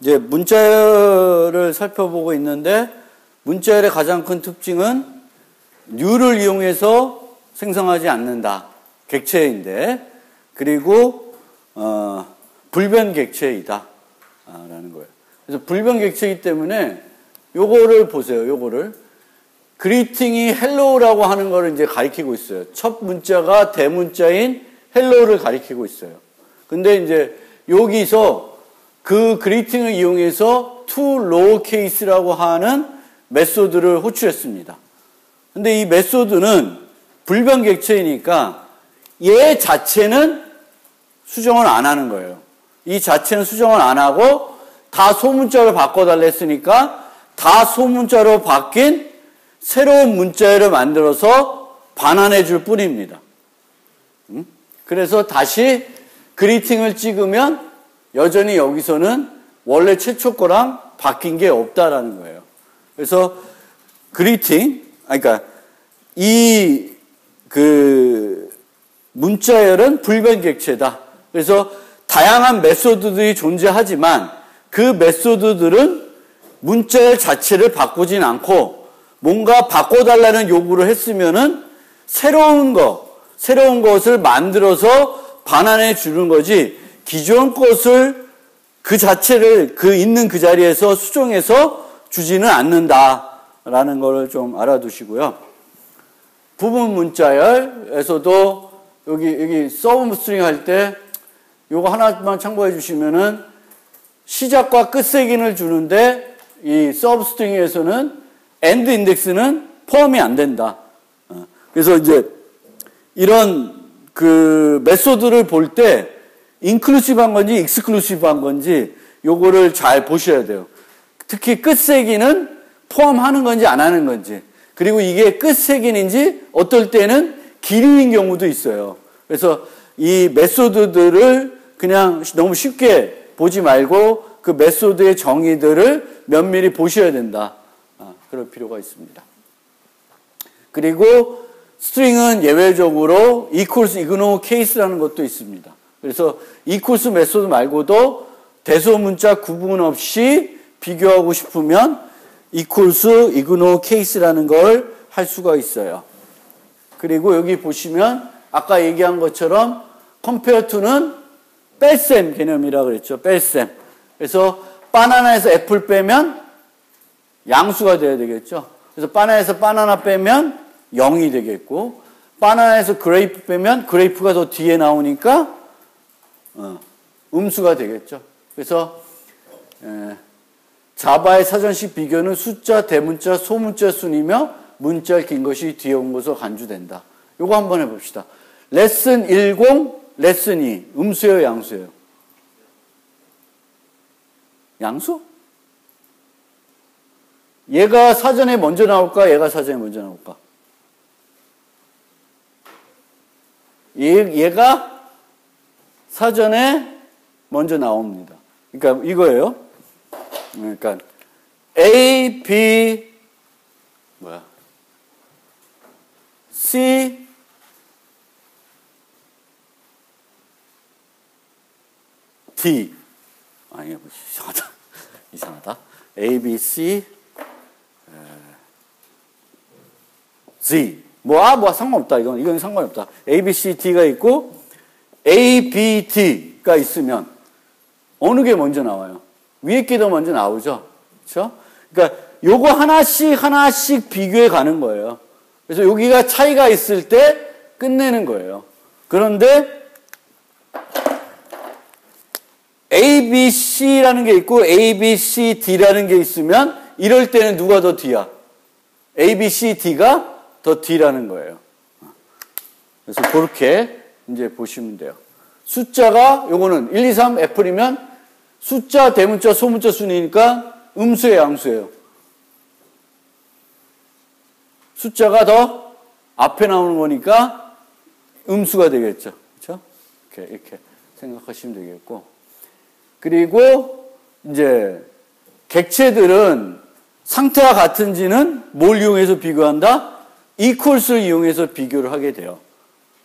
이제 문자열을 살펴보고 있는데 문자열의 가장 큰 특징은 뉴를 이용해서 생성하지 않는다. 객체인데 그리고 불변객체이다 라는 거예요. 그래서 불변객체이기 때문에 요거를 보세요. 요거를 그리팅이 헬로우라고 하는 거를 이제 가리키고 있어요. 첫 문자가 대문자인 헬로우를 가리키고 있어요. 근데 이제 여기서 그 그리팅을 이용해서 to lowercase라고 하는 메소드를 호출했습니다. 근데 이 메소드는 불변객체이니까 얘 자체는 수정을 안 하는 거예요. 이 자체는 수정을 안 하고 다 소문자로 바꿔달라 했으니까 다 소문자로 바뀐 새로운 문자를 만들어서 반환해 줄 뿐입니다. 그래서 다시 그리팅을 찍으면 여전히 여기서는 원래 최초 거랑 바뀐 게 없다라는 거예요. 그래서 그리팅, 그러니까 이 문자열은 불변객체다. 그래서 다양한 메소드들이 존재하지만 그 메소드들은 문자열 자체를 바꾸진 않고 뭔가 바꿔달라는 요구를 했으면은 새로운 것을 만들어서 반환해 주는 거지 기존 것을 그 자체를 있는 그 자리에서 수정해서 주지는 않는다라는 걸 좀 알아두시고요. 부분 문자열에서도 여기 서브 스트링 할 때 요거 하나만 참고해 주시면은 시작과 끝 세기를 주는데 이 서브 스트링에서는 엔드 인덱스는 포함이 안 된다. 그래서 이제 이런 메소드를 볼 때 인클루시브한 건지 익스클루시브한 건지 요거를 잘 보셔야 돼요. 특히 끝 세기는 포함하는 건지 안 하는 건지, 그리고 이게 끝 세기인지 어떨 때는 길이인 경우도 있어요. 그래서 이 메소드들을 그냥 너무 쉽게 보지 말고 그 메소드의 정의들을 면밀히 보셔야 된다. 그럴 필요가 있습니다. 그리고 스트링은 예외적으로 equals ignore case라는 것도 있습니다. 그래서 equals 메소드 말고도 대소문자 구분 없이 비교하고 싶으면 equals ignore case라는 걸 할 수가 있어요. 그리고 여기 보시면 아까 얘기한 것처럼 compare to는 뺄셈 개념이라고 그랬죠. 뺄셈. 그래서 바나나에서 애플 빼면 양수가 돼야 되겠죠. 그래서 바나나에서 바나나 빼면 0이 되겠고, 바나나에서 그레이프 빼면 그레이프가 더 뒤에 나오니까 음수가 되겠죠. 그래서 자바의 사전식 비교는 숫자, 대문자, 소문자 순이며 문자를 긴 것이 뒤에 온 것으로 간주된다. 요거 한번 해봅시다. 레슨 10, 레슨 2. 음수예요, 양수예요? 양수? 얘가 사전에 먼저 나올까? 얘가 사전에 먼저 나올까? 얘가 사전에 먼저 나옵니다. 그러니까 이거예요. 그러니까 A, B, C, D. 아니, 이상하다. A, B, C, Z. 상관없다. 이건 상관없다. A, B, C, D가 있고, A, B, D가 있으면, 어느 게 먼저 나와요? 위에 게 더 먼저 나오죠? 그렇죠? 그러니까, 요거 하나씩 비교해 가는 거예요. 그래서 여기가 차이가 있을 때 끝내는 거예요. 그런데, A, B, C라는 게 있고, A, B, C, D라는 게 있으면, 이럴 때는 누가 더 D야? A, B, C, D가 더 D라는 거예요. 그래서 그렇게 이제 보시면 돼요. 숫자가 요거는 1, 2, 3 애플이면 숫자, 대문자, 소문자 순이니까 음수예요, 양수예요? 숫자가 더 앞에 나오는 거니까 음수가 되겠죠. 그렇죠? 이렇게 생각하시면 되겠고. 그리고 이제 객체들은 상태와 같은지는 뭘 이용해서 비교한다? equals를 이용해서 비교를 하게 돼요.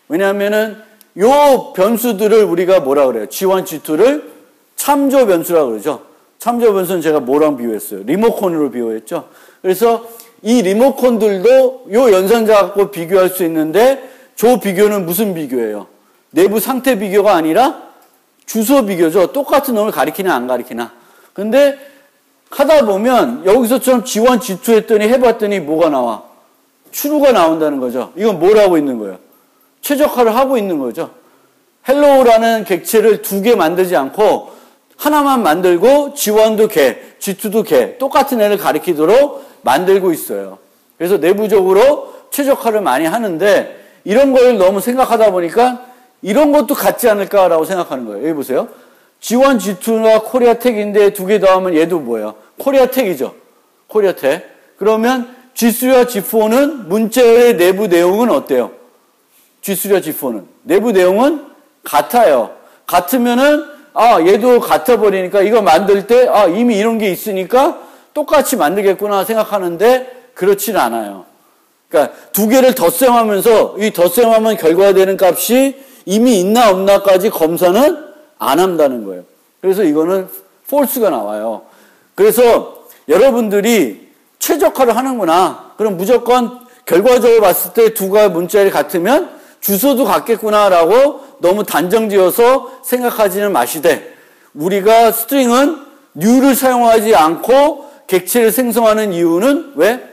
왜냐하면은 요 변수들을 우리가 뭐라 그래요? G1, G2를 참조 변수라고 그러죠. 참조 변수는 제가 뭐랑 비교했어요? 리모컨으로 비교했죠. 그래서 이 리모컨들도 요 연산자 갖고 비교할 수 있는데 저 비교는 무슨 비교예요? 내부 상태 비교가 아니라 주소 비교죠. 똑같은 놈을 가리키나 안 가리키나. 근데 하다 보면 여기서처럼 G1, G2 했더니 해봤더니 뭐가 나와? 추루가 나온다는 거죠. 이건 뭘 하고 있는 거예요? 최적화를 하고 있는 거죠. 헬로우라는 객체를 두 개 만들지 않고 하나만 만들고 G1도 개, G2도 개, 똑같은 애를 가리키도록 만들고 있어요. 그래서 내부적으로 최적화를 많이 하는데 이런 걸 너무 생각하다 보니까 이런 것도 같지 않을까라고 생각하는 거예요. 여기 보세요. G1, G2가 코리아텍인데 두 개 더하면 얘도 뭐예요? 코리아텍이죠. 코리아텍. 그러면 G3와 G4는 문자열의 내부 내용은 어때요? G3와 G4는 내부 내용은 같아요. 같으면은 얘도 같아 버리니까 이거 만들 때 이미 이런 게 있으니까 똑같이 만들겠구나 생각하는데 그렇진 않아요. 그러니까 두 개를 덧셈하면서 이 덧셈하면 결과되는 값이 이미 있나 없나까지 검사는 안 한다는 거예요. 그래서 이거는 false가 나와요. 그래서 여러분들이 최적화를 하는구나. 그럼 무조건 결과적으로 봤을 때 두 가지 문자열이 같으면 주소도 같겠구나라고 너무 단정지어서 생각하지는 마시되 우리가 스트링은 new를 사용하지 않고 객체를 생성하는 이유는 왜?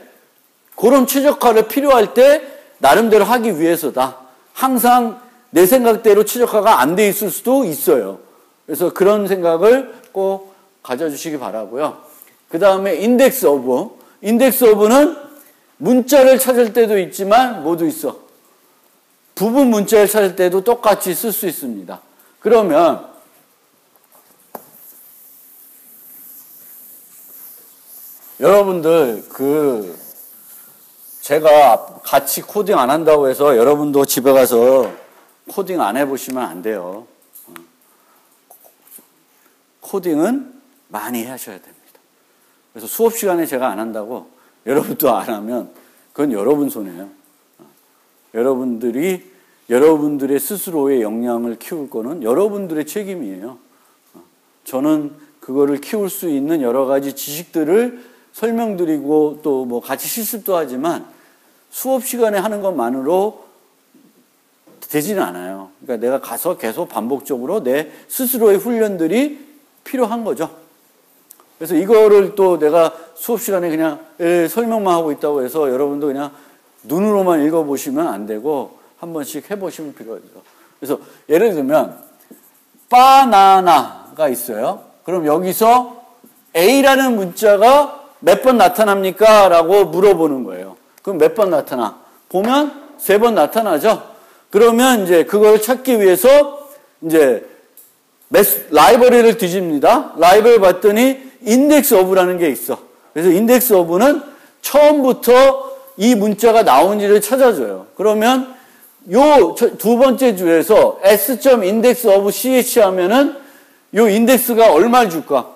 그런 최적화를 필요할 때 나름대로 하기 위해서다. 항상 내 생각대로 최적화가 안 돼 있을 수도 있어요. 그래서 그런 생각을 꼭 가져주시기 바라고요. 그 다음에 인덱스 오브. 인덱스 오브는 문자를 찾을 때도 있지만 뭐도 있어? 부분 문자를 찾을 때도 똑같이 쓸 수 있습니다. 그러면 여러분들 제가 같이 코딩 안 한다고 해서 여러분도 집에 가서 코딩 안 해보시면 안 돼요. 코딩은 많이 하셔야 됩니다. 그래서 수업 시간에 제가 안 한다고 여러분도 안 하면 그건 여러분 손이에요. 여러분들의 스스로의 역량을 키울 거는 여러분들의 책임이에요. 저는 그거를 키울 수 있는 여러 가지 지식들을 설명드리고 또 뭐 같이 실습도 하지만 수업 시간에 하는 것만으로 되지는 않아요. 그러니까 내가 가서 계속 반복적으로 내 스스로의 훈련들이 필요한 거죠. 그래서 이거를 또 내가 수업 시간에 그냥 설명만 하고 있다고 해서 여러분도 그냥 눈으로만 읽어보시면 안 되고 한 번씩 해보시면 필요해요. 그래서 예를 들면 바나나가 있어요. 그럼 여기서 A라는 문자가 몇 번 나타납니까? 라고 물어보는 거예요. 그럼 몇 번 나타나? 보면 3번 나타나죠? 그러면 이제 그걸 찾기 위해서 이제 라이브러리를 뒤집니다. 라이브러리 봤더니 인덱스 오브라는 게 있어. 그래서 인덱스 오브는 처음부터 이 문자가 나온지를 찾아줘요. 그러면 요 두 번째 줄에서 s.index of ch 하면은 요 인덱스가 얼마를 줄까?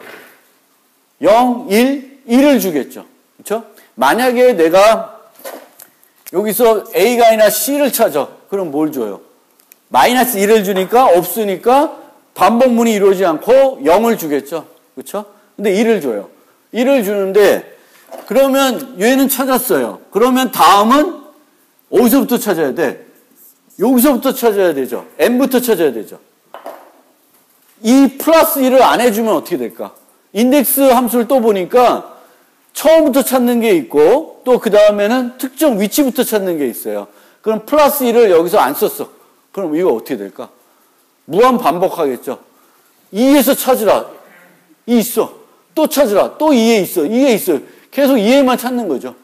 0, 1, 1을 주겠죠. 그렇죠? 만약에 내가 여기서 A가 아니라 C를 찾아. 그럼 뭘 줘요? 마이너스 1을 주니까 없으니까 반복문이 이루어지지 않고 0을 주겠죠. 그렇죠? 근데 1을 줘요. 1을 주는데 그러면 얘는 찾았어요. 그러면 다음은 어디서부터 찾아야 돼? 여기서부터 찾아야 되죠. n부터 찾아야 되죠. 이 플러스 1을 안 해주면 어떻게 될까? 인덱스 함수를 또 보니까 처음부터 찾는 게 있고 또 그 다음에는 특정 위치부터 찾는 게 있어요. 그럼 플러스 1을 여기서 안 썼어. 그럼 이거 어떻게 될까? 무한 반복하겠죠. 2에서 찾으라. 2 있어. 또 찾으라. 또 2에 있어. 2에 있어. 계속 2에만 찾는 거죠.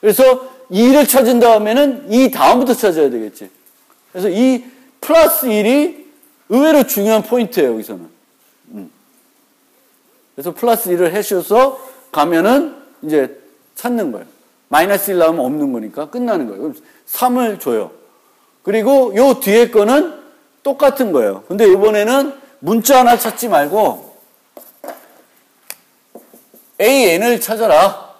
그래서 2를 찾은 다음에는 2 다음부터 찾아야 되겠지. 그래서 이 플러스 1이 의외로 중요한 포인트예요. 여기서는. 그래서 플러스 1을 해셔서 가면은 이제 찾는 거예요. 마이너스 1 나오면 없는 거니까 끝나는 거예요. 그럼 3을 줘요. 그리고 요 뒤에 거는 똑같은 거예요. 근데 이번에는 문자 하나 찾지 말고 AN을 찾아라.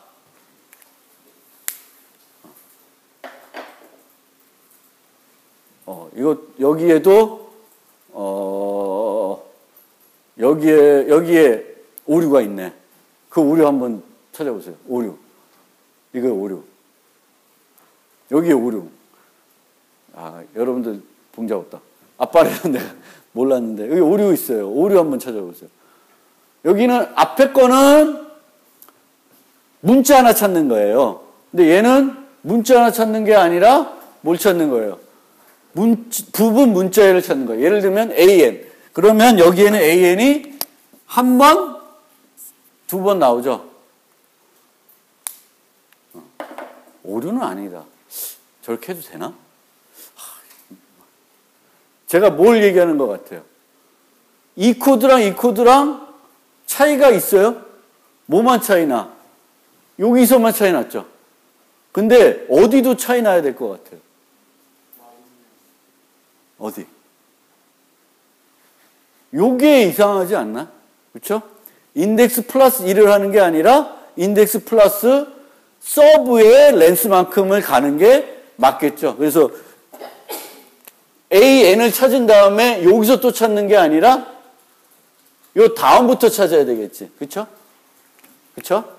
이거 여기에도 여기에 오류가 있네. 그 오류 한번 찾아보세요. 오류. 이거 오류. 여기에 오류. 아, 여러분들 봉잡았다. 아빠는 내가 몰랐는데 여기 오류 있어요. 오류 한번 찾아보세요. 여기는 앞에 거는 문자 하나 찾는 거예요. 근데 얘는 문자 하나 찾는 게 아니라 뭘 찾는 거예요? 부분 문자열을 찾는 거예요. 예를 들면 AN. 그러면 여기에는 AN이 한 번, 두 번 나오죠. 오류는 아니다. 저렇게 해도 되나? 제가 뭘 얘기하는 것 같아요? 이 코드랑 이 코드랑 차이가 있어요? 뭐만 차이나? 여기서만 차이 났죠? 근데 어디도 차이 나야 될 것 같아요. 어디? 요게 이상하지 않나? 그렇죠? 인덱스 플러스 1을 하는 게 아니라 인덱스 플러스 서브의 렌스만큼을 가는 게 맞겠죠. 그래서 AN을 찾은 다음에 여기서 또 찾는 게 아니라 요 다음부터 찾아야 되겠지. 그렇죠? 그렇죠?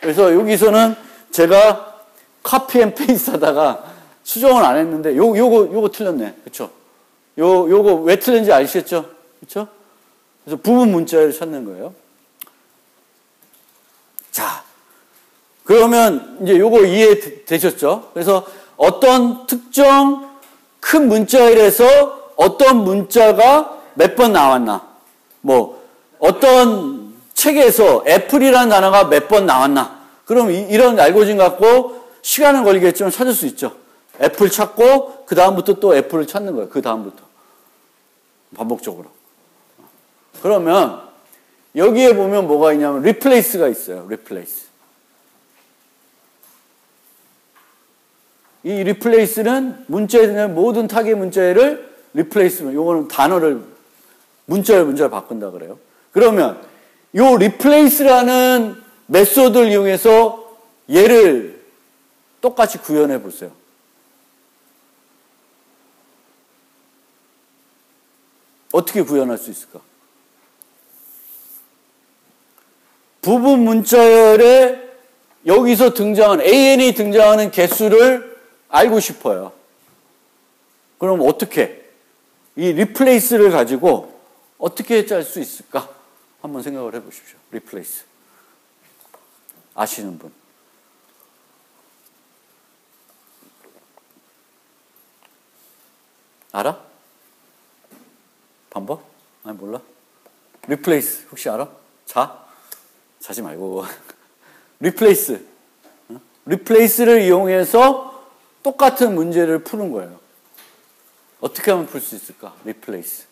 그래서 여기서는 제가 카피 앤 페이스트 하다가 수정을 안 했는데 요거 틀렸네. 그렇죠? 요거 왜 틀린지 아시겠죠? 그렇죠? 그래서 부분 문자를 찾는 거예요. 자, 그러면 이제 요거 이해되셨죠? 그래서 어떤 특정 큰 문자열에서 어떤 문자가 몇 번 나왔나? 뭐 어떤 책에서 애플이라는 단어가 몇 번 나왔나? 그럼 이런 알고리즘 갖고 시간은 걸리겠지만 찾을 수 있죠. 애플 찾고 그 다음부터 또 애플을 찾는 거예요. 그 다음부터 반복적으로. 그러면 여기에 보면 뭐가 있냐면 replace가 있어요. replace. 이 replace는 문자에 있는 모든 타겟 문자를 replace면 요거는 단어를 문자를 바꾼다 그래요. 그러면 요 replace라는 메소드를 이용해서 얘를 똑같이 구현해 보세요. 어떻게 구현할 수 있을까? 부분 문자열에 여기서 등장하는 AN이 등장하는 개수를 알고 싶어요. 그럼 어떻게 이 replace를 가지고 어떻게 짤 수 있을까? 한번 생각을 해보십시오. replace. 아시는 분. 알아? 방법? 아니 몰라? replace 혹시 알아? 자지 말고 replace. replace를 이용해서 똑같은 문제를 푸는 거예요. 어떻게 하면 풀 수 있을까? replace.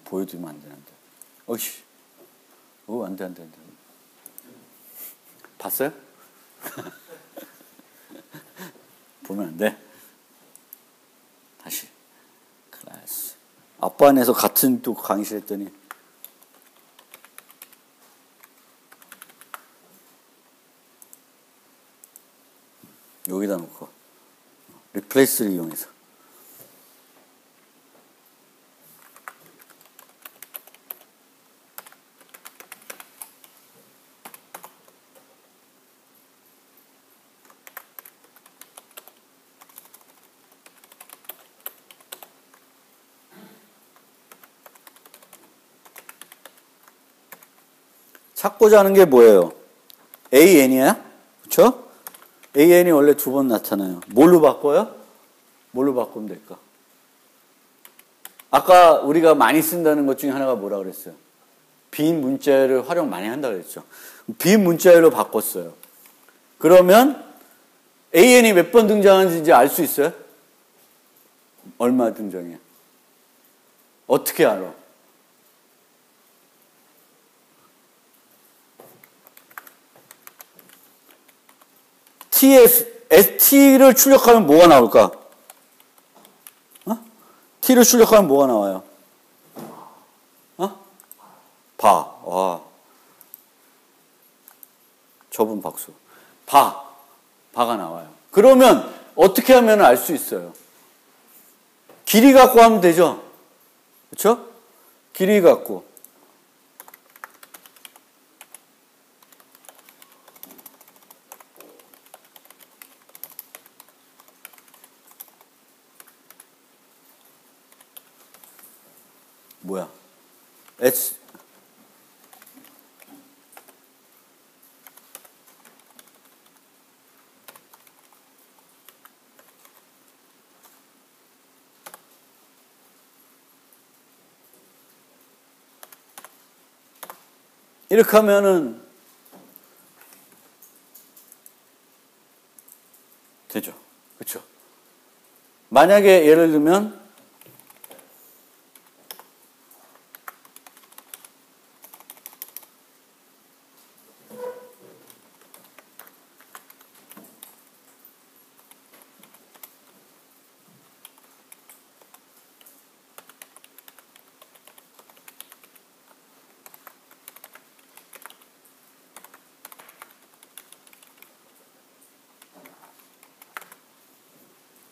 보여주면 안 되는데. 어이씨. 안 돼. 봤어요? 보면 안 돼. 다시. 클래스. 아빠 안에서 같은 또 강의실 했더니 여기다 놓고 리플레이스를 이용해서 찾고자 하는 게 뭐예요? AN이야? 그렇죠? AN이 원래 두 번 나타나요. 뭘로 바꿔요? 뭘로 바꾸면 될까? 아까 우리가 많이 쓴다는 것 중에 하나가 뭐라 그랬어요? 빈 문자열을 활용 많이 한다 그랬죠. 빈 문자열로 바꿨어요. 그러면 AN이 몇 번 등장하는지 이제 알 수 있어요? 얼마 등장해요? 어떻게 알아? T를 출력하면 뭐가 나올까? T를 출력하면 뭐가 나와요? 바. 저분 박수. 바가 나와요. 그러면 어떻게 하면 알 수 있어요? 길이 갖고 하면 되죠? 그렇죠? 길이 갖고. 뭐야? S 이렇게 하면은 되죠. 그렇죠? 만약에 예를 들면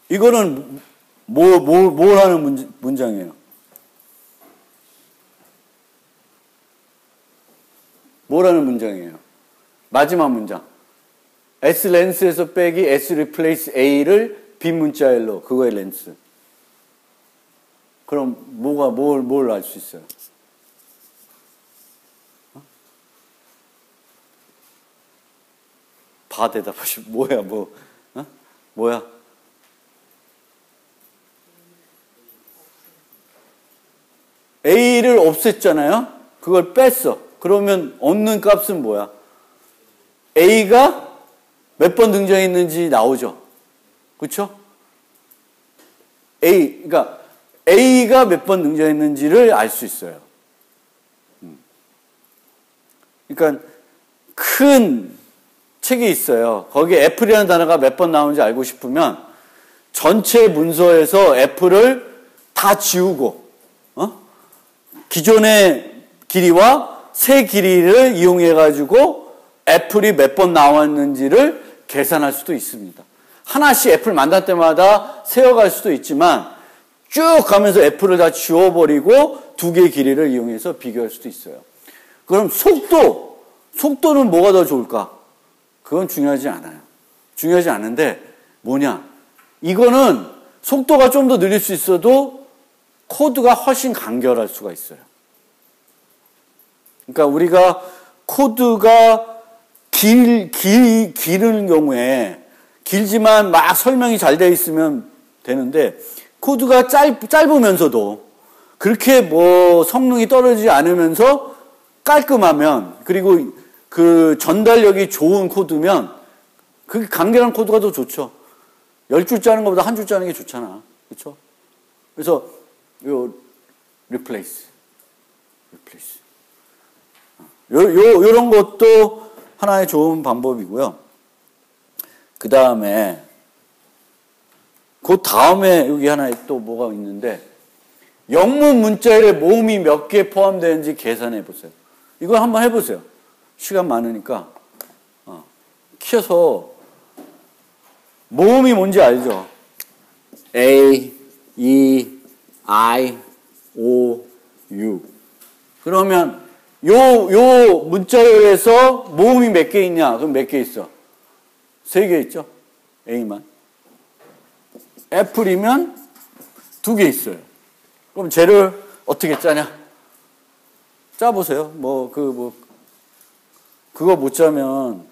이거는 뭘 하는 문장이에요? 뭘 하는 문장이에요? 마지막 문장. S 렌스에서 빼기 S replace A를 B 문자 L로. 그거의 렌스. 그럼 뭘 알 수 있어요? 봐 대답하시. 뭐야? 뭐야? A를 없앴잖아요? 그걸 뺐어. 그러면 얻는 값은 뭐야? A가 몇 번 등장했는지 나오죠? 그쵸? 그러니까 A가 몇 번 등장했는지를 알 수 있어요. 그러니까 큰 책이 있어요. 거기에 애플이라는 단어가 몇 번 나오는지 알고 싶으면 전체 문서에서 애플을 다 지우고 기존의 길이와 새 길이를 이용해가지고 애플이 몇 번 나왔는지를 계산할 수도 있습니다. 하나씩 애플 만날 때마다 세어갈 수도 있지만 쭉 가면서 애플을 다 지워버리고 두 개의 길이를 이용해서 비교할 수도 있어요. 그럼 속도는 뭐가 더 좋을까? 그건 중요하지 않아요. 중요하지 않은데 뭐냐? 이거는 속도가 좀 더 느릴 수 있어도 코드가 훨씬 간결할 수가 있어요. 그러니까 우리가 코드가 기는 경우에 길지만 막 설명이 잘 되어 있으면 되는데 코드가 짧으면서도 그렇게 뭐 성능이 떨어지지 않으면서 깔끔하면 그리고 그 전달력이 좋은 코드면 그게 간결한 코드가 더 좋죠. 10줄 짜는 것보다 한 줄 짜는 게 좋잖아. 그렇죠? 그래서 replace. 요런 것도 하나의 좋은 방법이고요. 그 다음에 여기 하나 또 뭐가 있는데 영문 문자열에 모음이 몇 개 포함되는지 계산해 보세요. 이거 한번 해보세요. 시간 많으니까 키워서 모음이 뭔지 알죠? A, E, I, O, U. 그러면 요 문자열에서 모음이 몇 개 있냐? 그럼 몇 개 있어? 3개 있죠? A만. 애플이면 2개 있어요. 그럼 쟤를 어떻게 짜냐? 짜보세요. 그거 못 짜면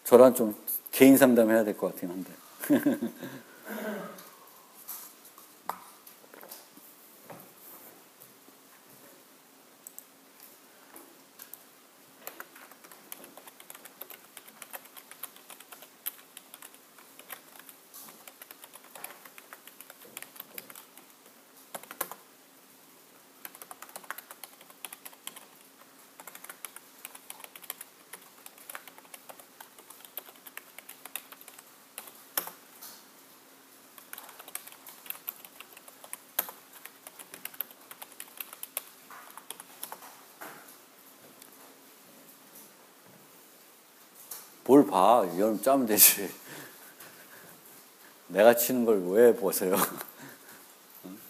저랑 좀 개인 상담해야 될 것 같긴 한데. 뭘 봐. 여러분 짜면 되지. 내가 치는 걸 왜 보세요?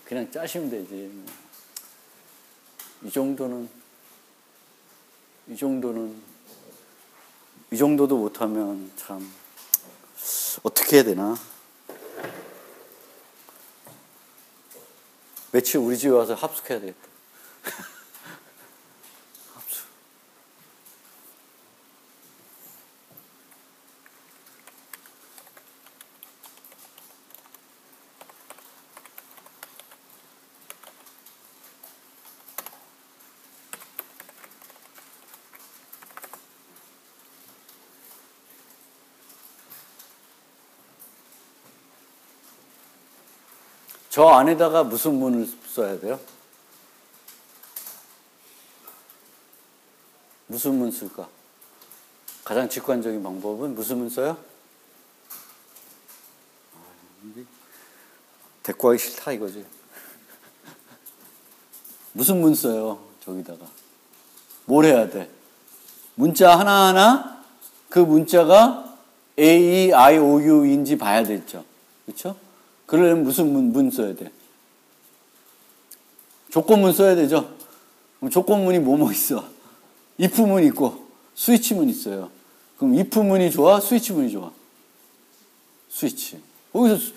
그냥 짜시면 되지. 이 정도도 못하면 참 어떻게 해야 되나? 며칠 우리 집에 와서 합숙해야 되겠다. 합숙. 저 안에다가 무슨 문을 써야 돼요? 무슨 문 쓸까? 가장 직관적인 방법은 무슨 문 써요? 데리고 가기 싫다 이거지. 무슨 문 써요? 저기다가. 뭘 해야 돼? 문자 하나하나 그 문자가 A, E, I, O, U인지 봐야 되죠. 그렇죠? 그러려면 무슨 문 써야 돼? 조건문 써야 되죠? 그럼 조건문이 뭐뭐 있어? if문 있고 스위치문 있어요. 그럼 if문이 좋아? 스위치문이 좋아? 스위치. 거기서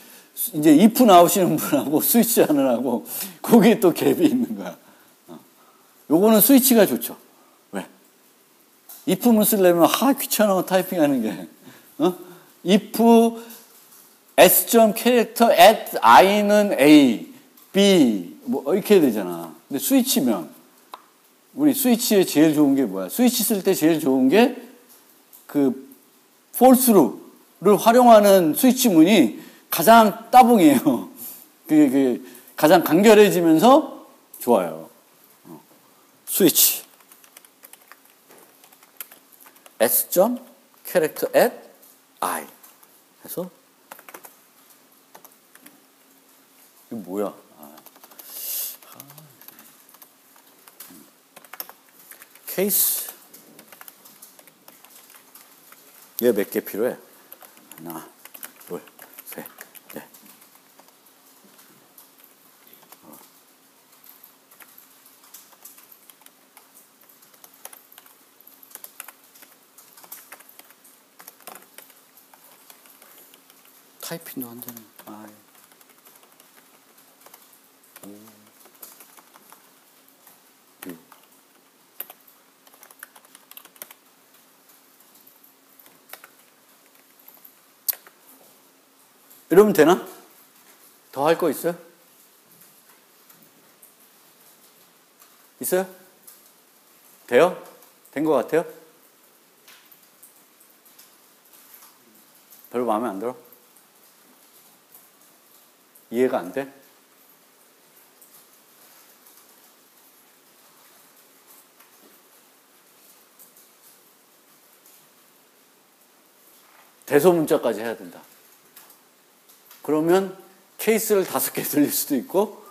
이제 if 나오시는 분하고 스위치 하느라고 거기에 또 갭이 있는 거야. 요거는 스위치가 좋죠. 왜? if문 쓰려면 귀찮아 타이핑하는 게. if S. 캐릭터 at i는 A, B 뭐 이렇게 해야 되잖아. 근데 스위치면 우리 스위치에 제일 좋은 게 뭐야? 스위치 쓸 때 제일 좋은 게 그 폴스루를 활용하는 스위치 문이 가장 따봉이에요. 그 가장 간결해지면서 좋아요. 스위치 S. 캐릭터 at I 해서 이거 뭐야? 케이스. 얘 몇 개 필요해? 하나, 둘, 셋, 넷. 타이핑도 안 되네. 이러면 되나? 더 할 거 있어요? 있어요? 돼요? 된 거 같아요? 별로 마음에 안 들어? 이해가 안 돼? 대소문자까지 해야 된다. 그러면 케이스를 5개 들릴 수도 있고,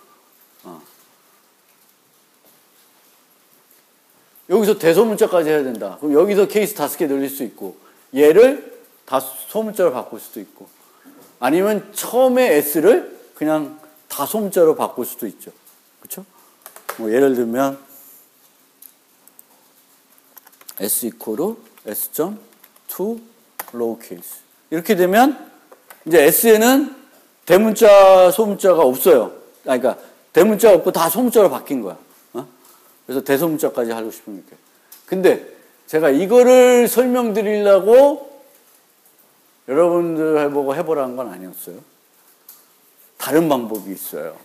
여기서 대소문자까지 해야 된다. 그럼 여기서 케이스 5개 들릴 수 있고, 얘를 다 소문자로 바꿀 수도 있고, 아니면 처음에 S를 그냥 다 소문자로 바꿀 수도 있죠. 그렇죠? 뭐 예를 들면 S equal S.to lowercase 이렇게 되면 이제 S에는 대문자, 소문자가 없어요. 그러니까 대문자가 없고 다 소문자로 바뀐 거야. 그래서 대소문자까지 하고 싶으면 이렇게. 근데 제가 이거를 설명드리려고 여러분들 보고 해보라는 건 아니었어요. 다른 방법이 있어요.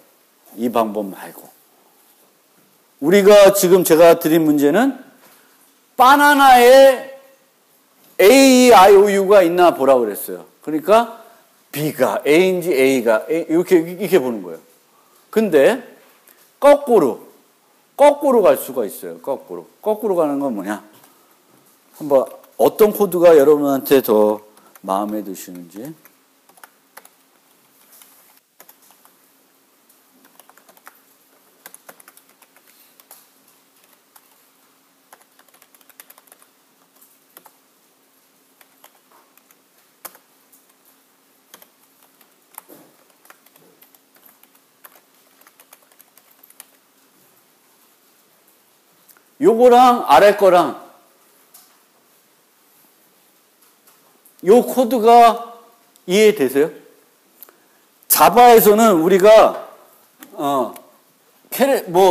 이 방법 말고. 우리가 지금 제가 드린 문제는 바나나에 A, E, I, O, U가 있나 보라고 그랬어요. 그러니까 B가 A인지 A가 A, 이렇게 보는 거예요. 근데 거꾸로 갈 수가 있어요. 거꾸로 가는 건 뭐냐? 한번 어떤 코드가 여러분한테 더 마음에 드시는지. 요거랑 아래 거랑 요 코드가 이해되세요? 자바에서는 우리가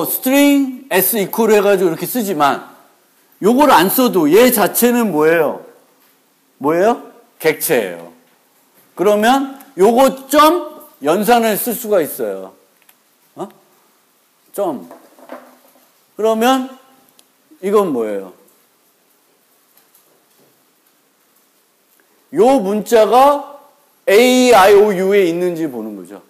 string s equal 해가지고 이렇게 쓰지만 요걸 안 써도 얘 자체는 뭐예요? 객체예요. 그러면 요거 점 연산을 쓸 수가 있어요. 점. 그러면 이건 뭐예요? 요 문자가 A, I, O, U에 있는지 보는 거죠.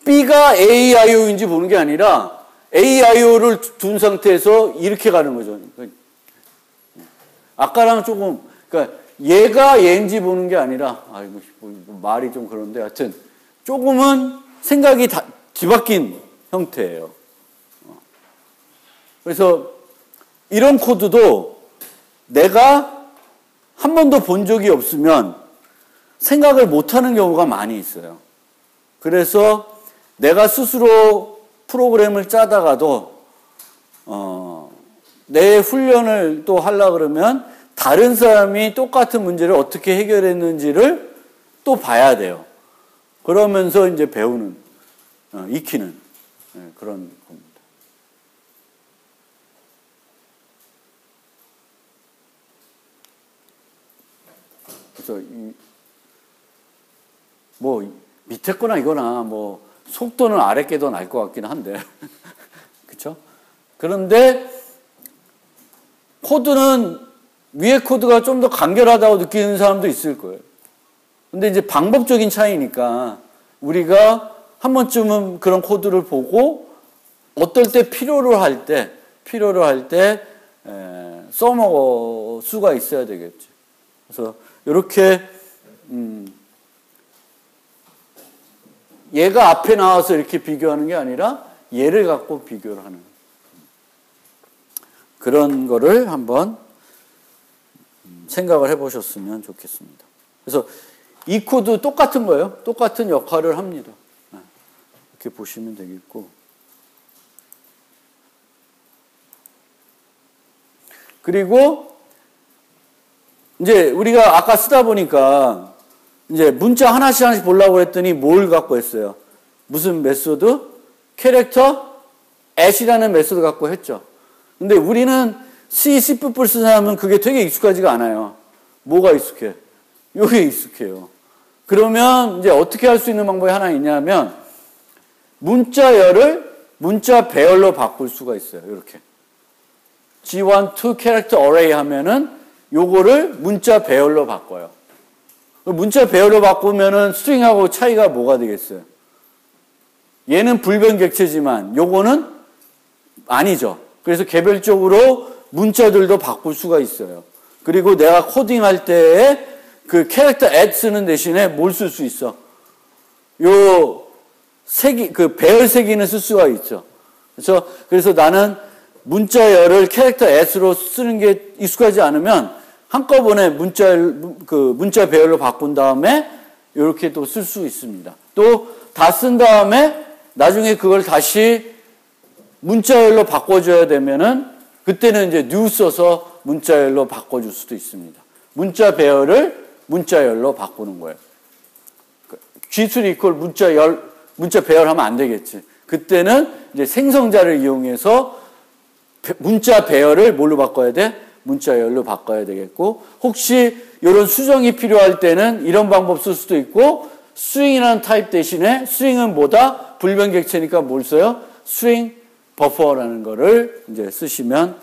B가 A, I, O인지 보는 게 아니라 A, I, O를 둔 상태에서 이렇게 가는 거죠. 아까랑 조금, 그러니까 얘가 얘인지 보는 게 아니라, 말이 좀 그런데 하여튼 조금은 생각이 뒤바뀐 형태예요. 그래서 이런 코드도 내가 한 번도 본 적이 없으면 생각을 못하는 경우가 많이 있어요. 그래서 내가 스스로 프로그램을 짜다가도 내 훈련을 또 하려고 그러면 다른 사람이 똑같은 문제를 어떻게 해결했는지를 또 봐야 돼요. 그러면서 이제 배우는, 익히는 그런 겁니다. 그래서 밑에 거나 이거나 속도는 아래 게 더 나을 것 같긴 한데 그렇죠? 그런데 코드는 위에 코드가 좀 더 간결하다고 느끼는 사람도 있을 거예요. 근데 이제 방법적인 차이니까 우리가 한 번쯤은 그런 코드를 보고 어떨 때 필요로 할 때 써먹을 수가 있어야 되겠죠. 그래서 이렇게 얘가 앞에 나와서 이렇게 비교하는 게 아니라 얘를 갖고 비교를 하는 그런 거를 한번 생각을 해보셨으면 좋겠습니다. 그래서 이 코드 똑같은 거예요. 똑같은 역할을 합니다. 이렇게 보시면 되겠고. 그리고 이제 우리가 아까 쓰다 보니까 이제 문자 하나씩 보려고 했더니 뭘 갖고 했어요? 무슨 메소드? 캐릭터 at이라는 메소드 갖고 했죠. 근데 우리는 C, C++ 쓰는 사람은 그게 되게 익숙하지가 않아요. 뭐가 익숙해? 요게 익숙해요. 그러면 이제 어떻게 할 수 있는 방법이 하나 있냐면 문자열을 문자 배열로 바꿀 수가 있어요. 이렇게. G1 to character array 하면은 요거를 문자 배열로 바꿔요. 문자 배열로 바꾸면은 스트링하고 차이가 뭐가 되겠어요? 얘는 불변객체지만 요거는 아니죠. 그래서 개별적으로 문자들도 바꿀 수가 있어요. 그리고 내가 코딩할 때에 그 캐릭터 at 쓰는 대신에 뭘 쓸 수 있어? 그 배열 세기는 쓸 수가 있죠. 그래서 나는 문자열을 캐릭터 at로 쓰는 게 익숙하지 않으면 한꺼번에 문자 배열로 바꾼 다음에 이렇게 또 쓸 수 있습니다. 또 다 쓴 다음에 나중에 그걸 다시 문자열로 바꿔줘야 되면은 그때는 이제 new 써서 문자열로 바꿔줄 수도 있습니다. 문자 배열을 문자열로 바꾸는 거예요. G3 equal 문자 배열하면 안 되겠지. 그때는 이제 생성자를 이용해서 문자 배열을 뭘로 바꿔야 돼? 문자열로 바꿔야 되겠고, 혹시 이런 수정이 필요할 때는 이런 방법 쓸 수도 있고, string이라는 타입 대신에 string은 뭐다? 불변객체니까 뭘 써요? string buffer라는 거를 이제 쓰시면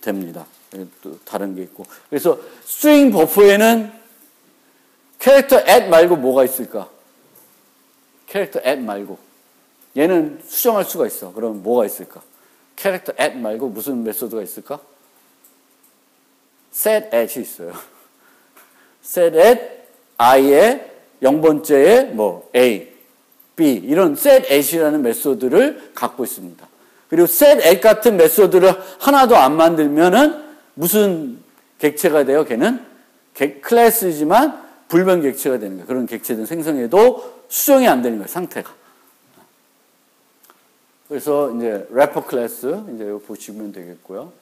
됩니다. 또 다른 게 있고. 그래서 string buffer에는 캐릭터 at 말고 뭐가 있을까? 캐릭터 at 말고. 얘는 수정할 수가 있어. 그럼 뭐가 있을까? 캐릭터 at 말고 무슨 메소드가 있을까? set at이 있어요. set at i의 0번째에 A, B 이런 set at이라는 메소드를 갖고 있습니다. 그리고 set at 같은 메소드를 하나도 안 만들면은 무슨 객체가 돼요? 걔는 클래스지만 불변 객체가 되는 거예요. 그런 객체들 생성해도 수정이 안 되는 거예요. 상태가. 그래서 이제 래퍼 클래스 이제 이거 보시면 되겠고요.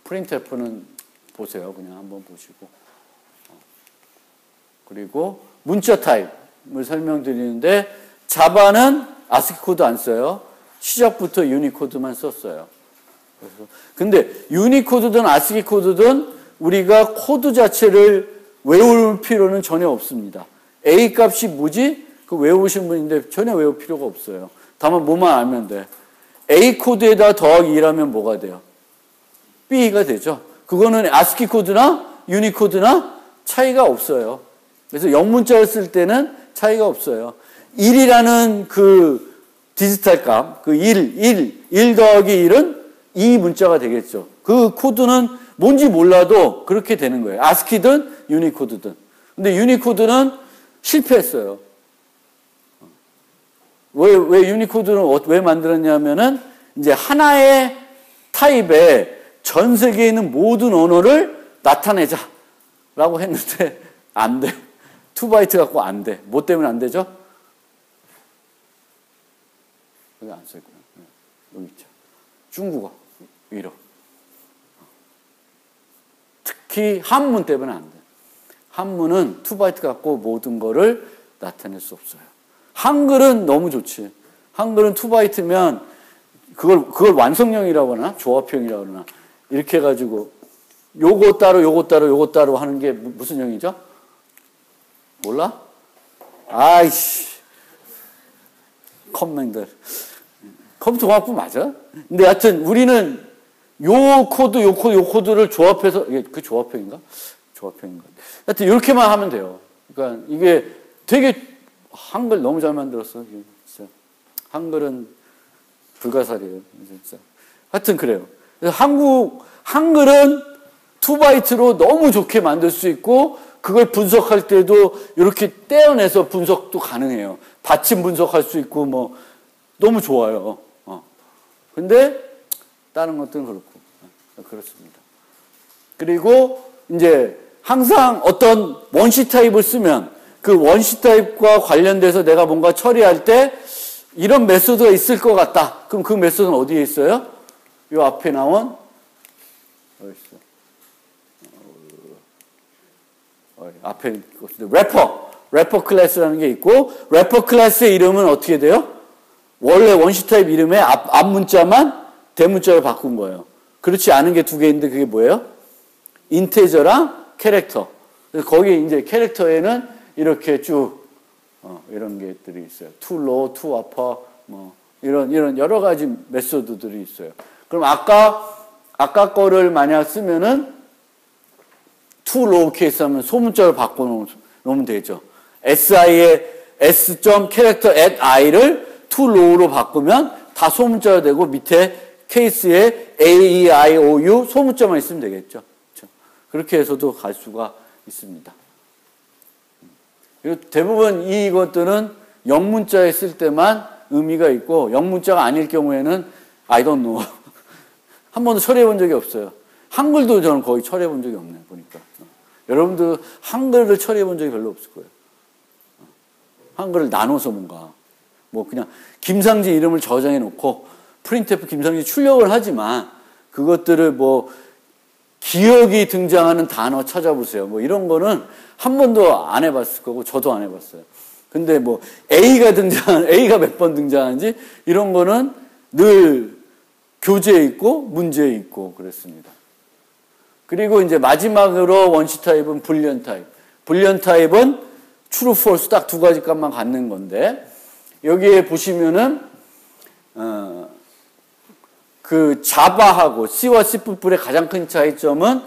printf는 보세요. 그냥 한번 보시고. 그리고 문자 타입을 설명드리는데 자바는 아스키 코드 안 써요. 시작부터 유니코드만 썼어요. 그래서 근데 유니코드든 아스키 코드든 우리가 코드 자체를 외울 필요는 전혀 없습니다. A 값이 뭐지? 그 외우신 분인데 전혀 외울 필요가 없어요. 다만 뭐만 알면 돼. A 코드에다 더하기 2라면 뭐가 돼요? B가 되죠. 그거는 아스키 코드나 유니코드나 차이가 없어요. 그래서 영문자를 쓸 때는 차이가 없어요. 1이라는 그 디지털 값, 그 1 더하기 1은 이 문자가 되겠죠. 그 코드는 뭔지 몰라도 그렇게 되는 거예요. 아스키든 유니코드든. 근데 유니코드는 실패했어요. 왜 유니코드는 왜 만들었냐면은 이제 하나의 타입에 전 세계에 있는 모든 언어를 나타내자라고 했는데 안 돼. 2바이트 갖고 안 돼. 뭐 때문에 안 되죠? 여기 안 써있구나. 여기 있죠. 중국어. 위로. 특히 한문 때문에 안 돼. 한문은 2바이트 갖고 모든 거를 나타낼 수 없어요. 한글은 너무 좋지. 한글은 2바이트면 그걸 완성형이라고 하나? 조합형이라고 하나? 이렇게 해가지고 요거 따로 요거 따로 요거 따로 하는 게 무슨 형이죠? 몰라? 아이씨. 컴맹들. 컴퓨터 공학부 맞아? 근데 하여튼 우리는 요 코드를 조합해서, 이게 그 조합형인가? 조합형인가? 하여튼 이렇게만 하면 돼요. 그러니까 이게 되게 한글 너무 잘 만들었어. 진짜. 한글은 불가사리예요. 진짜. 하여튼 그래요. 그래서 한글은 2바이트로 너무 좋게 만들 수 있고, 그걸 분석할 때도 이렇게 떼어내서 분석도 가능해요. 받침 분석할 수 있고, 뭐, 너무 좋아요. 근데, 다른 것들은 그렇고. 그렇습니다. 그리고, 이제, 항상 어떤 원시 타입을 쓰면, 그 원시 타입과 관련돼서 내가 뭔가 처리할 때, 이런 메소드가 있을 것 같다. 그럼 그 메소드는 어디에 있어요? 요 앞에 나온, 어디 있어? 앞에 래퍼 클래스라는 게 있고, 래퍼 클래스의 이름은 어떻게 돼요? 원래 원시 타입 이름의 앞 문자만 대문자로 바꾼 거예요. 그렇지 않은 게 두 개 있는데 그게 뭐예요? 인테저랑 캐릭터. 그래서 거기 이제 캐릭터에는 이렇게 쭉 이런 게들이 있어요. to low, to upper, 뭐 이런 여러 가지 메소드들이 있어요. 그럼 아까 거를 만약 쓰면은 to low case 하면 소문자로 바꿔놓으면 되죠. si의 s. character at i를 to low로 바꾸면 다 소문자가 되고 밑에 케이스에 a, e, i, o, u 소문자만 있으면 되겠죠. 그렇죠? 그렇게 해서도 갈 수가 있습니다. 그리고 대부분 이것들은 영문자에 쓸 때만 의미가 있고 영문자가 아닐 경우에는 I don't know. 한 번도 처리해 본 적이 없어요. 한글도 저는 거의 처리해 본 적이 없네요. 보니까. 여러분도 한글을 처리해 본 적이 별로 없을 거예요. 한글을 나눠서 뭔가 뭐 그냥 김상진 이름을 저장해 놓고 프린트F 김상진 출력을 하지만 그것들을 뭐 기억이 등장하는 단어 찾아보세요. 뭐 이런 거는 한 번도 안 해봤을 거고 저도 안 해봤어요. 근데 뭐 A가 몇 번 등장하는지 이런 거는 늘 교재에 있고 문제에 있고 그랬습니다. 그리고 이제 마지막으로 원시 타입은 불리언 타입. 불리언 타입은 true, false 딱 두 가지 값만 갖는 건데 여기에 보시면은 그 자바하고 C와 C++의 가장 큰 차이점은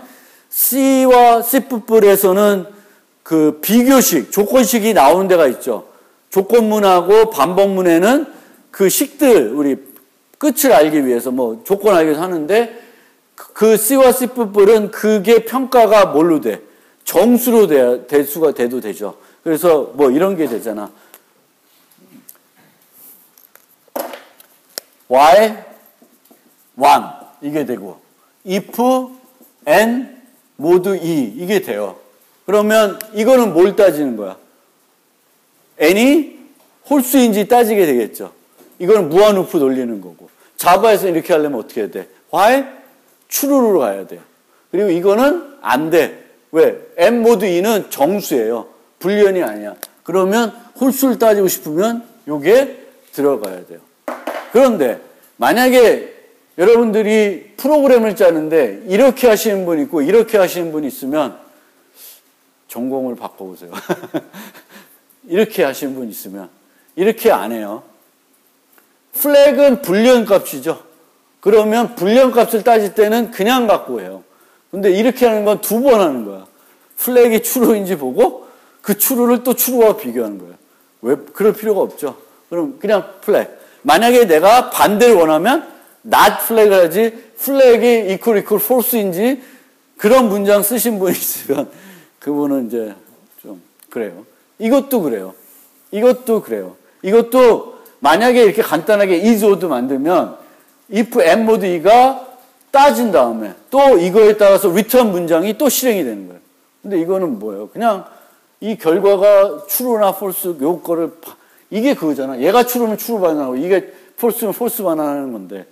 C와 C++에서는 그 비교식, 조건식이 나오는 데가 있죠. 조건문하고 반복문에는 그 식들, 우리 끝을 알기 위해서 뭐 조건 알기 위해서 하는데 그 C와 C++은 그게 평가가 뭘로 돼? 정수로 될 수가 돼도 되죠. 그래서 뭐 이런 게 되잖아. Y, 1 이게 되고 if, n 모두 2 이게 돼요. 그러면 이거는 뭘 따지는 거야? n이 홀수인지 따지게 되겠죠. 이건 무한 루프 돌리는 거고. 자바에서 이렇게 하려면 어떻게 해야 돼? while true로 가야 돼요. 그리고 이거는 안 돼. 왜? M 모드 E는 정수예요. 불리언이 아니야. 그러면 홀수를 따지고 싶으면 요게 들어가야 돼요. 그런데 만약에 여러분들이 프로그램을 짜는데 이렇게 하시는 분 있고 이렇게 하시는 분이 있으면 전공을 바꿔보세요. 이렇게 하시는 분 있으면 이렇게 안 해요. 플렉은 불리언 값이죠. 그러면 불리언 값을 따질 때는 그냥 갖고 해요. 근데 이렇게 하는 건 두 번 하는 거야. 플렉이 추루인지 보고 그 추루를 또 추루와 비교하는 거예요. 왜? 그럴 필요가 없죠. 그럼 그냥 플렉. 만약에 내가 반대를 원하면 not 플렉을 하지 플렉이 equal false인지 그런 문장 쓰신 분이 있으면 그분은 이제 좀 그래요. 이것도 그래요. 이것도 그래요. 이것도 만약에 이렇게 간단하게 is odd 만들면 if m mod e가 따진 다음에 또 이거에 따라서 return 문장이 또 실행이 되는 거예요. 근데 이거는 뭐예요? 그냥 이 결과가 true나 false 요거를 이게 그거잖아. 얘가 true면 true 반환하고 이게 false면 false 반환하는 건데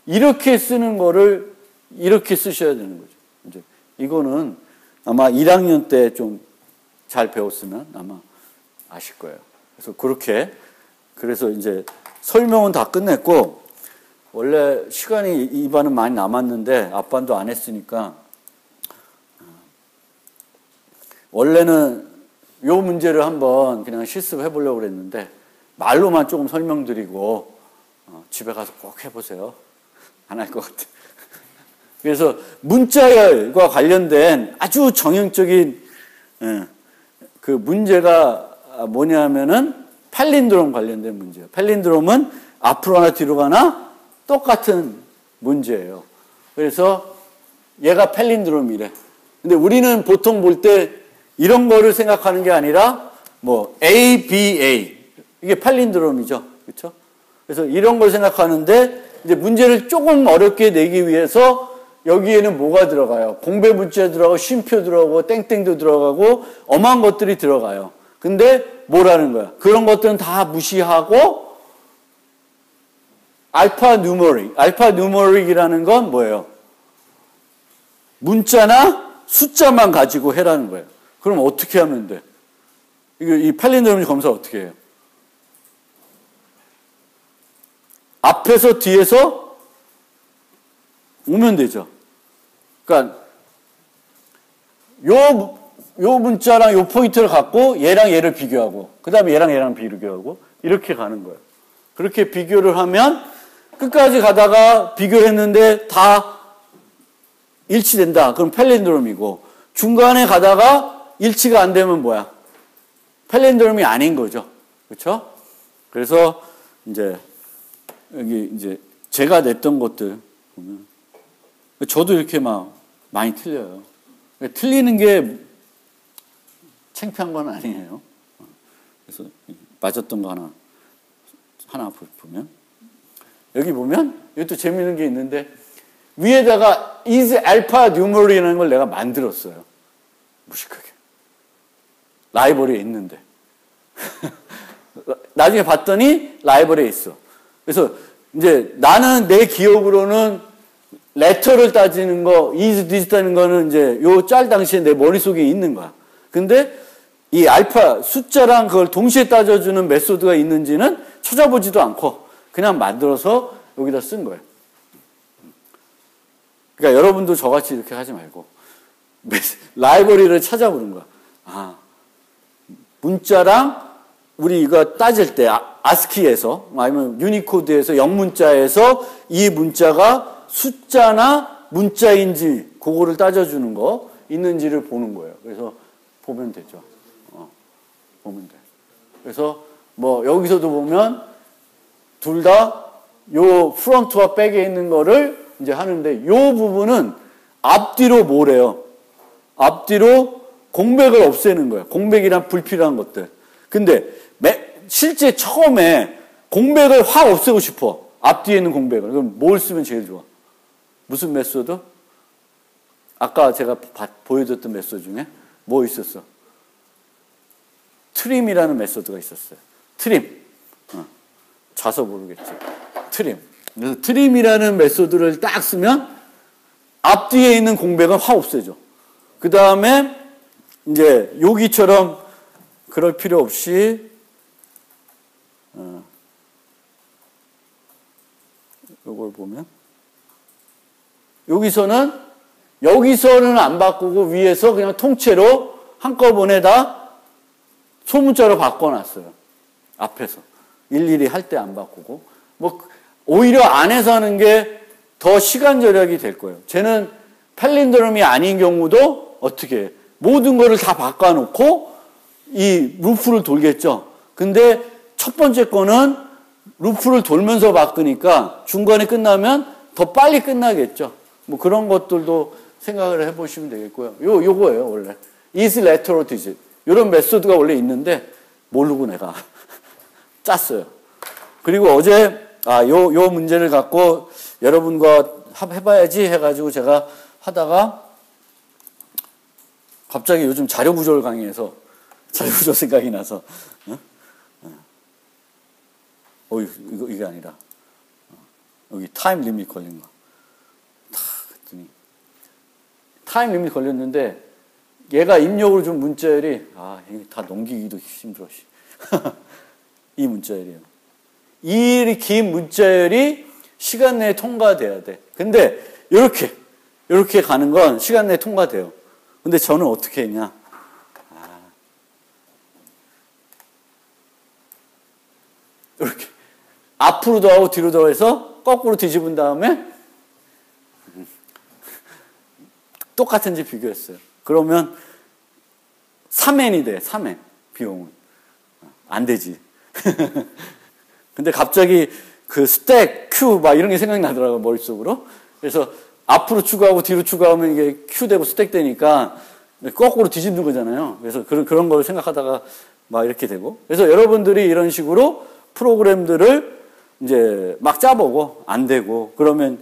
이렇게 쓰는 거를 이렇게 쓰셔야 되는 거죠. 이제 이거는 아마 1학년 때 좀 잘 배웠으면 아마 아실 거예요. 그래서 그렇게 그래서 이제 설명은 다 끝냈고 원래 시간이 이 반은 많이 남았는데 앞반도 안 했으니까 원래는 요 문제를 한번 그냥 실습해 보려고 그랬는데 말로만 조금 설명드리고 집에 가서 꼭 해보세요. 안 할 것 같아. 그래서 문자열과 관련된 아주 정형적인 그 문제가 뭐냐면은 팔린드롬 관련된 문제예요. 팔린드롬은 앞으로 가나 뒤로 가나 똑같은 문제예요. 그래서 얘가 팔린드롬이래. 근데 우리는 보통 볼 때 이런 거를 생각하는 게 아니라 뭐 A, B, A 이게 팔린드롬이죠. 그렇죠? 그래서 이런 걸 생각하는데 이제 문제를 조금 어렵게 내기 위해서 여기에는 뭐가 들어가요? 공배 문자 들어가고 쉼표 들어가고 땡땡도 들어가고 엄한 것들이 들어가요. 근데 뭐라는 거야? 그런 것들은 다 무시하고 알파 누메릭이라는 건 뭐예요? 문자나 숫자만 가지고 해라는 거예요. 그럼 어떻게 하면 돼? 이 팔린드롬 검사 어떻게 해요? 앞에서 뒤에서 오면 되죠. 그러니까 요 문자랑 요 포인트를 갖고 얘랑 얘를 비교하고 그 다음에 얘랑 비교하고 이렇게 가는 거예요. 그렇게 비교를 하면 끝까지 가다가 비교를 했는데 다 일치된다. 그럼 팔린드롬이고 중간에 가다가 일치가 안 되면 뭐야? 팔린드롬이 아닌 거죠. 그렇죠? 그래서 이제 여기 이제 제가 냈던 것들 보면 저도 이렇게 막 많이 틀려요. 틀리는 게 창피한 건 아니에요. 그래서 맞았던 거 하나 보면 여기 보면 이것도 재밌는 게 있는데 위에다가 is alpha numeric이라는 걸 내가 만들었어요. 무식하게. 라이벌리에 있는데. 나중에 봤더니 라이벌리에 있어. 그래서 이제 나는 내 기억으로는 레터를 따지는 거, is 디지트하는 거는 이제 요 짤 당시에 내 머릿속에 있는 거야. 근데 이 알파 숫자랑 그걸 동시에 따져주는 메소드가 있는지는 찾아보지도 않고 그냥 만들어서 여기다 쓴 거예요. 그러니까 여러분도 저같이 이렇게 하지 말고 라이브러리를 찾아보는 거야. 아, 문자랑 우리 이거 따질 때 아스키에서 아니면 유니코드에서 영문자에서 이 문자가 숫자나 문자인지 그거를 따져주는 거 있는지를 보는 거예요. 그래서 보면 되죠. 보면 돼. 그래서 뭐 여기서도 보면 둘 다 요 프론트와 백에 있는 거를 이제 하는데 요 부분은 앞뒤로 뭐래요? 앞뒤로 공백을 없애는 거예요. 공백이란 불필요한 것들. 근데 실제 처음에 공백을 확 없애고 싶어. 앞뒤에 있는 공백을. 그럼 뭘 쓰면 제일 좋아? 무슨 메소드? 아까 제가 보여줬던 메소드 중에 뭐 있었어? 트림이라는 메소드가 있었어요. 트림. 자서 모르겠지. 트림. 그래서 트림이라는 메소드를 딱 쓰면 앞뒤에 있는 공백은 확 없어져. 그 다음에 이제 여기처럼 그럴 필요 없이 이걸 보면 여기서는 안 바꾸고 위에서 그냥 통째로 한꺼번에 다 소문자로 바꿔놨어요. 앞에서 일일이 할 때 안 바꾸고 뭐 오히려 안에서 하는 게 더 시간 절약이 될 거예요. 쟤는 팔린드롬이 아닌 경우도 어떻게 해? 모든 거를 다 바꿔놓고 이 루프를 돌겠죠. 근데 첫 번째 거는 루프를 돌면서 바꾸니까 중간에 끝나면 더 빨리 끝나겠죠. 뭐 그런 것들도 생각을 해보시면 되겠고요. 요거예요, 원래. is lateral digit. 이런 메소드가 원래 있는데 모르고 내가 짰어요. 그리고 어제 요 문제를 갖고 여러분과 해봐야지 해가지고 제가 하다가 갑자기 요즘 자료구조를 강의해서 자료구조 생각이 나서 이게 아니라 여기 타임 리밋 걸린 거. 그랬더니 타임 리밋 걸렸는데 얘가 입력으로 준 문자열이 이게 다 넘기기도 힘들어. 이 문자열이에요. 이 긴 문자열이 시간 내에 통과돼야 돼. 근데 이렇게 가는 건 시간 내에 통과돼요. 근데 저는 어떻게 했냐? 이렇게 앞으로도 하고 뒤로도 해서 거꾸로 뒤집은 다음에 똑같은지 비교했어요. 그러면 3n이 돼. 3n 비용은 안 되지. 근데 갑자기 그 스택, 큐 막 이런 게 생각이 나더라고요, 머릿속으로. 그래서 앞으로 추가하고 뒤로 추가하면 이게 큐 되고 스택 되니까 거꾸로 뒤집는 거잖아요. 그래서 그런 걸 생각하다가 막 이렇게 되고. 그래서 여러분들이 이런 식으로 프로그램들을 이제 막 짜보고 안 되고 그러면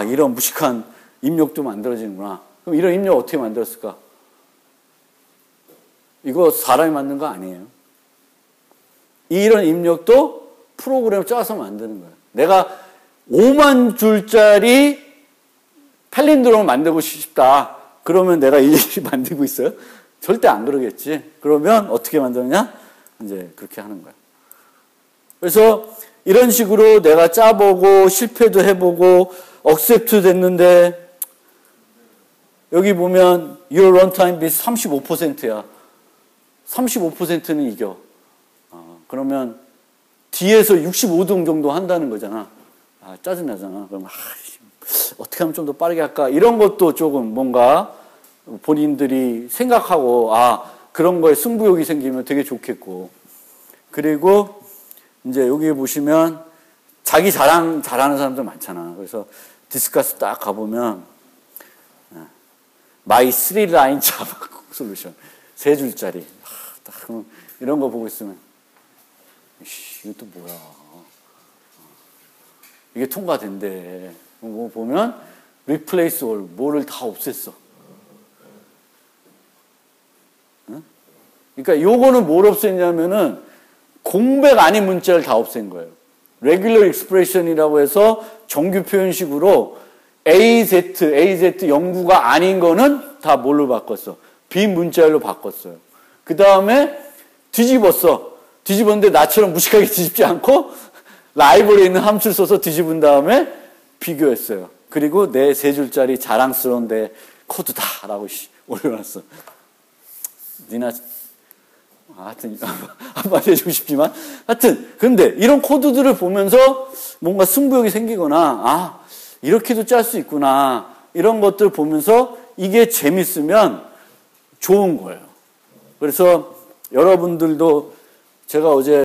이런 무식한 입력도 만들어지는구나. 그럼 이런 입력 어떻게 만들었을까? 이거 사람이 만든 거 아니에요. 이런 입력도 프로그램을 짜서 만드는 거예요. 내가 5만 줄짜리 팔린드롬을 만들고 싶다. 그러면 내가 일일이 만들고 있어요? 절대 안 그러겠지. 그러면 어떻게 만드느냐? 이제 그렇게 하는 거예요. 그래서 이런 식으로 내가 짜보고 실패도 해보고 억셉트 됐는데 여기 보면 your runtime bit 35%야. 35%는 이겨. 그러면 뒤에서 65등 정도 한다는 거잖아. 짜증나잖아. 그럼 어떻게 하면 좀 더 빠르게 할까? 이런 것도 조금 뭔가 본인들이 생각하고 그런 거에 승부욕이 생기면 되게 좋겠고. 그리고 이제 여기 보시면 자기 자랑 잘하는 사람들 많잖아. 그래서 디스커스 딱 가보면 My 3line Java solution 3줄짜리 이런 거 보고 있으면 이것도 뭐야. 이게 통과된대. 뭐 보면 replace all, 뭐를 다 없앴어. 응? 그러니까 요거는 뭘 없앴냐면은 공백 아닌 문자를 다 없앤 거예요. regular expression이라고 해서 정규 표현식으로 AZ 영구가 아닌 거는 다 뭘로 바꿨어? 빈 문자열로 바꿨어요. 그 다음에 뒤집었는데 나처럼 무식하게 뒤집지 않고 라이브러리에 있는 함수를 써서 뒤집은 다음에 비교했어요. 그리고 내 3줄짜리 자랑스러운 내 코드다라고 올려놨어. 니나 하여튼 한마디 해주고 싶지만 하여튼 근데 이런 코드들을 보면서 뭔가 승부욕이 생기거나 이렇게도 짤 수 있구나 이런 것들 보면서 이게 재밌으면 좋은 거예요. 그래서 여러분들도 제가 어제